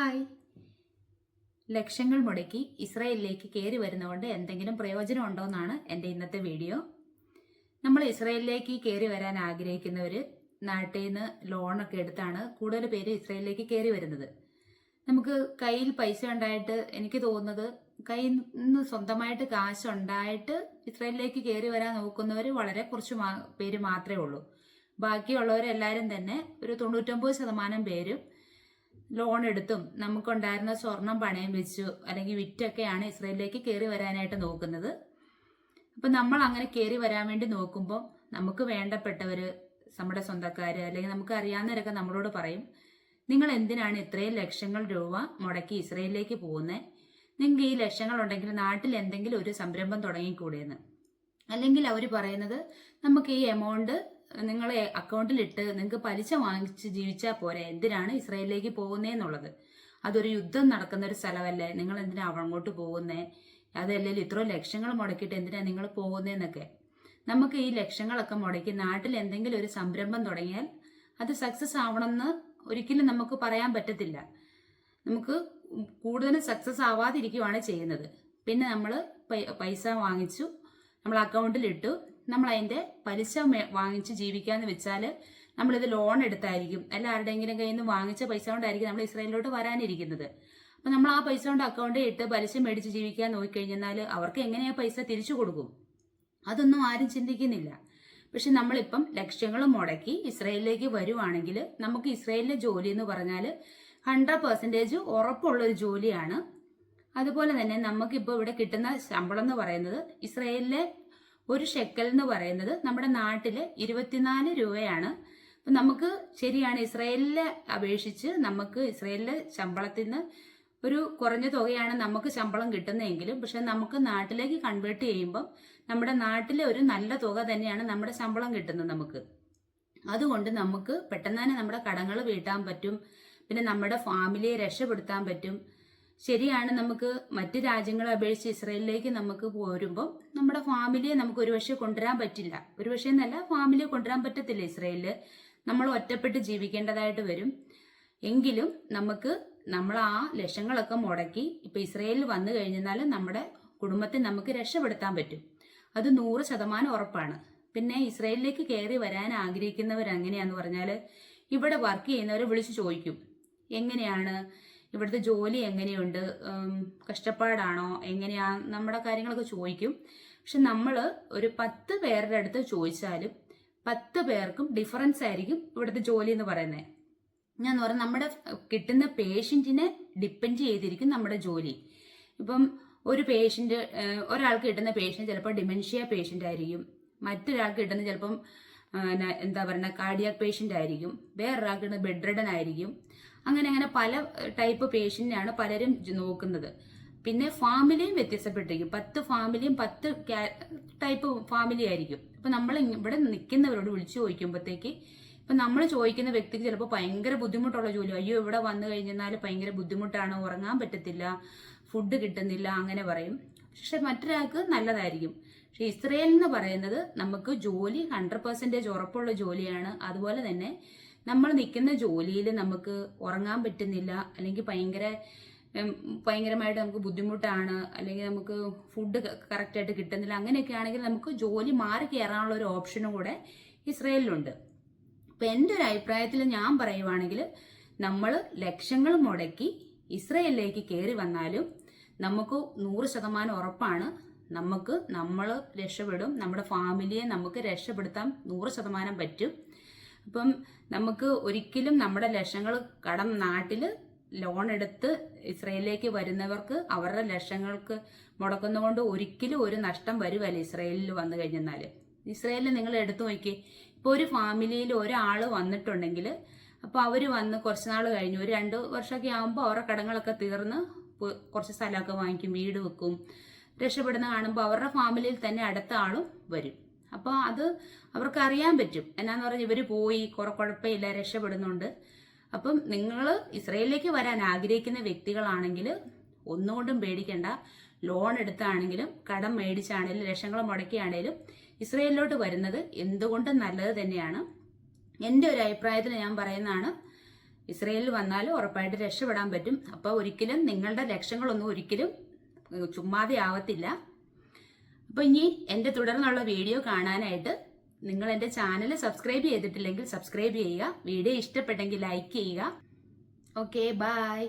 Hi. ലക്ഷങ്ങൾ മുടക്കി ഇസ്രായേലിലേക്ക് കയറി വരുന്നതുകൊണ്ട് എന്തെങ്കിലും പ്രയോജനം ഉണ്ടോ എന്നാണ് എൻ്റെ ഇന്നത്തെ വീഡിയോ. നമ്മൾ ഇസ്രായേലിലേക്ക് കയറി വരാൻ ആഗ്രഹിക്കുന്നവർ നാട്ടിൽ നിന്ന് ലോണൊക്കെ എടുത്താണ് കൂടുതൽ പേര് ഇസ്രായേലിലേക്ക് കയറി വരുന്നത്. നമുക്ക് കയ്യിൽ പൈസ ഉണ്ടായിട്ട്, എനിക്ക് തോന്നുന്നത് കയ്യിൽ നിന്ന് സ്വന്തമായിട്ട് കാശുണ്ടായിട്ട് ഇസ്രായേലിലേക്ക് കയറി വരാൻ നോക്കുന്നവർ വളരെ കുറച്ച് പേര് മാത്രമേ ഉള്ളൂ. ബാക്കിയുള്ളവരെല്ലാവരും തന്നെ ഒരു 99% പേരും ലോൺ എടുത്തും നമുക്കുണ്ടായിരുന്ന സ്വർണം പണയം വെച്ചു അല്ലെങ്കിൽ വിറ്റൊക്കെയാണ് ഇസ്രായേലിലേക്ക് കയറി വരാനായിട്ട് നോക്കുന്നത്. അപ്പം നമ്മൾ അങ്ങനെ കയറി വരാൻ വേണ്ടി നോക്കുമ്പോൾ നമുക്ക് വേണ്ടപ്പെട്ടവര്, നമ്മുടെ സ്വന്തക്കാര് അല്ലെങ്കിൽ നമുക്ക് അറിയാവുന്നവരൊക്കെ നമ്മളോട് പറയും, നിങ്ങൾ എന്തിനാണ് ഇത്രയും ലക്ഷങ്ങൾ രൂപ മുടക്കി ഇസ്രായേലിലേക്ക് പോകുന്നത്? നിങ്ങൾക്ക് ഈ ലക്ഷങ്ങൾ ഉണ്ടെങ്കിൽ നാട്ടിൽ എന്തെങ്കിലും ഒരു സംരംഭം തുടങ്ങിക്കൂടെയെന്ന്. അല്ലെങ്കിൽ അവർ പറയുന്നത്, നമുക്ക് ഈ എമൗണ്ട് നിങ്ങളെ അക്കൗണ്ടിലിട്ട് നിങ്ങൾക്ക് പലിശ വാങ്ങിച്ച് ജീവിച്ചാൽ പോരെ, എന്തിനാണ് ഇസ്രായേലിലേക്ക് പോകുന്നതെന്നുള്ളത്? അതൊരു യുദ്ധം നടക്കുന്ന ഒരു സ്ഥലമല്ലേ, നിങ്ങൾ എന്തിനാ അങ്ങോട്ട് പോകുന്നേ? അതല്ലെങ്കിൽ ഇത്ര ലക്ഷങ്ങൾ മുടക്കിയിട്ട് എന്തിനാ നിങ്ങൾ പോകുന്നതെന്നൊക്കെ. നമുക്ക് ഈ ലക്ഷങ്ങളൊക്കെ മുടക്കി നാട്ടിൽ എന്തെങ്കിലും ഒരു സംരംഭം തുടങ്ങിയാൽ അത് സക്സസ് ആവണമെന്ന് ഒരിക്കലും നമുക്ക് പറയാൻ പറ്റത്തില്ല. നമുക്ക് കൂടുതലും സക്സസ് ആവാതിരിക്കുകയാണ് ചെയ്യുന്നത്. പിന്നെ നമ്മൾ പൈസ വാങ്ങിച്ചു, നമ്മൾ അക്കൗണ്ടിലിട്ടു, നമ്മൾ അതിന്റെ പലിശ വാങ്ങിച്ച് ജീവിക്കാന്ന് വെച്ചാൽ നമ്മളിത് ലോൺ എടുത്തായിരിക്കും, അല്ല ആരുടെയെങ്കിലും കയ്യിൽ നിന്ന് വാങ്ങിച്ച പൈസ കൊണ്ടായിരിക്കും നമ്മൾ ഇസ്രായേലിലോട്ട് വരാനിരിക്കുന്നത്. അപ്പൊ നമ്മൾ ആ പൈസ കൊണ്ട് അക്കൗണ്ടിൽ ഇട്ട് പലിശ മേടിച്ച് ജീവിക്കാൻ നോക്കിക്കഴിഞ്ഞാൽ അവർക്ക് എങ്ങനെയാ പൈസ തിരിച്ചു കൊടുക്കും? അതൊന്നും ആരും ചിന്തിക്കുന്നില്ല. പക്ഷെ നമ്മളിപ്പം ലക്ഷങ്ങൾ മുടക്കി ഇസ്രായേലിലേക്ക് വരുവാണെങ്കിൽ നമുക്ക് ഇസ്രായേലിലെ ജോലി എന്ന് പറഞ്ഞാൽ 100% ഉറപ്പുള്ള ഒരു ജോലിയാണ്. അതുപോലെ തന്നെ നമുക്കിപ്പോൾ ഇവിടെ കിട്ടുന്ന ശമ്പളം എന്ന് പറയുന്നത്, ഇസ്രായേലിലെ ഒരു ഷെക്കൽ എന്ന് പറയുന്നത് നമ്മുടെ നാട്ടില് 24 രൂപയാണ്. അപ്പൊ നമുക്ക് ശരിയാണ്, ഇസ്രായേലിനെ അപേക്ഷിച്ച് നമുക്ക് ഇസ്രായേലിലെ ശമ്പളത്തിൽ നിന്ന് ഒരു കുറഞ്ഞ തുകയാണ് നമുക്ക് ശമ്പളം കിട്ടുന്നതെങ്കിലും, പക്ഷെ നമുക്ക് നാട്ടിലേക്ക് കൺവേർട്ട് ചെയ്യുമ്പോൾ നമ്മുടെ നാട്ടിലെ ഒരു നല്ല തുക തന്നെയാണ് നമ്മുടെ ശമ്പളം കിട്ടുന്നത് നമുക്ക്. അതുകൊണ്ട് നമുക്ക് പെട്ടെന്ന് തന്നെ നമ്മുടെ കടങ്ങൾ വീട്ടാൻ പറ്റും, പിന്നെ നമ്മുടെ ഫാമിലിയെ രക്ഷപ്പെടുത്താൻ പറ്റും. ശരിയാണ്, നമുക്ക് മറ്റ് രാജ്യങ്ങളെ അപേക്ഷിച്ച് ഇസ്രായേലിലേക്ക് നമുക്ക് പോരുമ്പോൾ നമ്മുടെ ഫാമിലിയെ നമുക്ക് ഒരുപക്ഷെ കൊണ്ടുവരാൻ പറ്റില്ല. ഒരുപക്ഷെ എന്നല്ല, ഫാമിലിയെ കൊണ്ടുവരാൻ പറ്റത്തില്ല ഇസ്രായേലില്. നമ്മൾ ഒറ്റപ്പെട്ട് ജീവിക്കേണ്ടതായിട്ട് വരും. എങ്കിലും നമ്മൾ ആ ലക്ഷങ്ങളൊക്കെ മുടക്കി ഇപ്പൊ ഇസ്രായേലിൽ വന്നു കഴിഞ്ഞാൽ നമ്മുടെ കുടുംബത്തെ നമുക്ക് രക്ഷപ്പെടുത്താൻ പറ്റും. അത് 100% ഉറപ്പാണ്. പിന്നെ ഇസ്രായേലിലേക്ക് കയറി വരാൻ ആഗ്രഹിക്കുന്നവർ എങ്ങനെയാന്ന് പറഞ്ഞാൽ, ഇവിടെ വർക്ക് ചെയ്യുന്നവരെ വിളിച്ച് ചോദിക്കും, എങ്ങനെയാണ് ഇവിടുത്തെ ജോലി, എങ്ങനെയുണ്ട്, കഷ്ടപ്പാടാണോ, എങ്ങനെയാ, നമ്മുടെ കാര്യങ്ങളൊക്കെ ചോദിക്കും. പക്ഷെ നമ്മൾ ഒരു 10 പേരുടെ അടുത്ത് ചോദിച്ചാലും 10 പേർക്കും ഡിഫറൻസ് ആയിരിക്കും ഇവിടുത്തെ ജോലി എന്ന് പറയുന്നത്. ഞാൻ പറഞ്ഞ നമ്മുടെ കിട്ടുന്ന പേഷ്യന്റിനെ ഡിപ്പെൻഡ് ചെയ്തിരിക്കും നമ്മുടെ ജോലി. ഇപ്പം ഒരാൾക്ക് കിട്ടുന്ന പേഷ്യന്റ് ചിലപ്പോൾ ഡിമെൻഷ്യ പേഷ്യന്റ് ആയിരിക്കും, മറ്റൊരാൾക്ക് കിട്ടുന്ന ചിലപ്പം കാർഡിയാക് പേഷ്യന്റ് ആയിരിക്കും, വേറൊരാൾക്ക് കിട്ടുന്ന ബെഡ് റിഡൻ ആയിരിക്കും. അങ്ങനെ പല ടൈപ്പ് പേഷ്യന്റിനാണ് പലരും നോക്കുന്നത്. പിന്നെ ഫാമിലിയും വ്യത്യസ്തപ്പെട്ടിരിക്കും. 10 ഫാമിലിയും 10 ടൈപ്പ് ഫാമിലി ആയിരിക്കും. അപ്പൊ നമ്മൾ ഇവിടെ നിൽക്കുന്നവരോട് വിളിച്ചു ചോദിക്കുമ്പോഴത്തേക്ക്, ഇപ്പൊ നമ്മൾ ചോദിക്കുന്ന വ്യക്തിക്ക് ചിലപ്പോൾ ഭയങ്കര ബുദ്ധിമുട്ടുള്ള ജോലി, അയ്യോ ഇവിടെ വന്നു കഴിഞ്ഞാൽ ഭയങ്കര ബുദ്ധിമുട്ടാണ്, ഉറങ്ങാൻ പറ്റത്തില്ല, ഫുഡ് കിട്ടുന്നില്ല, അങ്ങനെ പറയും. പക്ഷെ മറ്റൊരാൾക്ക് നല്ലതായിരിക്കും. പക്ഷെ ഇസ്രായേൽ എന്ന് പറയുന്നത് നമുക്ക് ജോലി 100% ഉറപ്പുള്ള ജോലിയാണ്. അതുപോലെ തന്നെ നമ്മൾ നിൽക്കുന്ന ജോലിയിൽ നമുക്ക് ഉറങ്ങാൻ പറ്റുന്നില്ല, അല്ലെങ്കിൽ ഭയങ്കരമായിട്ട് നമുക്ക് ബുദ്ധിമുട്ടാണ്, അല്ലെങ്കിൽ നമുക്ക് ഫുഡ് കറക്റ്റായിട്ട് കിട്ടുന്നില്ല, അങ്ങനെയൊക്കെ ആണെങ്കിൽ നമുക്ക് ജോലി മാറി കയറാനുള്ള ഒരു ഓപ്ഷനും കൂടെ ഇസ്രായേലിലുണ്ട്. അപ്പൊ എൻ്റെ ഒരു അഭിപ്രായത്തിൽ ഞാൻ പറയുവാണെങ്കിൽ, നമ്മൾ ലക്ഷങ്ങൾ മുടക്കി ഇസ്രായേലിലേക്ക് കയറി വന്നാലും നമുക്ക് 100% ഉറപ്പാണ്, നമ്മൾ രക്ഷപ്പെടും, നമ്മുടെ ഫാമിലിയെ നമുക്ക് രക്ഷപ്പെടുത്താൻ 100% പറ്റും. അപ്പം നമുക്ക് ഒരിക്കലും നമ്മുടെ ലക്ഷങ്ങൾ നാട്ടില് ലോൺ എടുത്ത് ഇസ്രായേലിലേക്ക് വരുന്നവർക്ക് അവരുടെ ലക്ഷങ്ങൾക്ക് മുടക്കുന്നതുകൊണ്ട് ഒരിക്കലും ഒരു നഷ്ടം വരുമല്ല ഇസ്രായേലിൽ വന്നു കഴിഞ്ഞാൽ. ഇസ്രായേലിൽ നിങ്ങൾ എടുത്തു നോക്കി, ഇപ്പോൾ ഒരു ഫാമിലിയിൽ ഒരാൾ വന്നിട്ടുണ്ടെങ്കിൽ, അപ്പോൾ അവർ വന്ന് കുറച്ച് നാൾ കഴിഞ്ഞു, ഒരു 2 വർഷമൊക്കെ ആകുമ്പോൾ അവരുടെ കടങ്ങളൊക്കെ തീർന്ന് കുറച്ച് സ്ഥലമൊക്കെ വാങ്ങിക്കും, വീട് വെക്കും, രക്ഷപ്പെടുന്ന കാണുമ്പോൾ അവരുടെ ഫാമിലിയിൽ തന്നെ അടുത്ത ആളും വരും. അപ്പോൾ അത് അവർക്ക് അറിയാൻ പറ്റും, എന്നാന്ന് പറഞ്ഞാൽ ഇവർ പോയി കുഴപ്പമില്ല, രക്ഷപ്പെടുന്നുണ്ട്. അപ്പം നിങ്ങൾ ഇസ്രായേലിലേക്ക് വരാൻ ആഗ്രഹിക്കുന്ന വ്യക്തികളാണെങ്കിൽ ഒന്നുകൊണ്ടും പേടിക്കേണ്ട. ലോൺ എടുത്താണെങ്കിലും കടം മേടിച്ചാണെങ്കിലും ലക്ഷങ്ങൾ മുടക്കിയാണെങ്കിലും ഇസ്രായേലിലോട്ട് വരുന്നത് എന്തുകൊണ്ടും നല്ലത് തന്നെയാണ്. എൻ്റെ ഒരു അഭിപ്രായത്തിൽ ഞാൻ പറയുന്നതാണ്, ഇസ്രയേലിൽ വന്നാലും ഉറപ്പായിട്ട് രക്ഷപ്പെടാൻ പറ്റും. അപ്പോൾ ഒരിക്കലും നിങ്ങളുടെ ലക്ഷ്യങ്ങളൊന്നും ഒരിക്കലും ചുമ്മാതെ ആവത്തില്ല. അപ്പോൾ ഇനി എൻ്റെ തുടർന്നുള്ള വീഡിയോ കാണാനായിട്ട് നിങ്ങൾ എൻ്റെ ചാനൽ സബ്സ്ക്രൈബ് ചെയ്തിട്ടില്ലെങ്കിൽ സബ്സ്ക്രൈബ് ചെയ്യുക. വീഡിയോ ഇഷ്ടപ്പെട്ടെങ്കിൽ ലൈക്ക് ചെയ്യുക. Okay, by.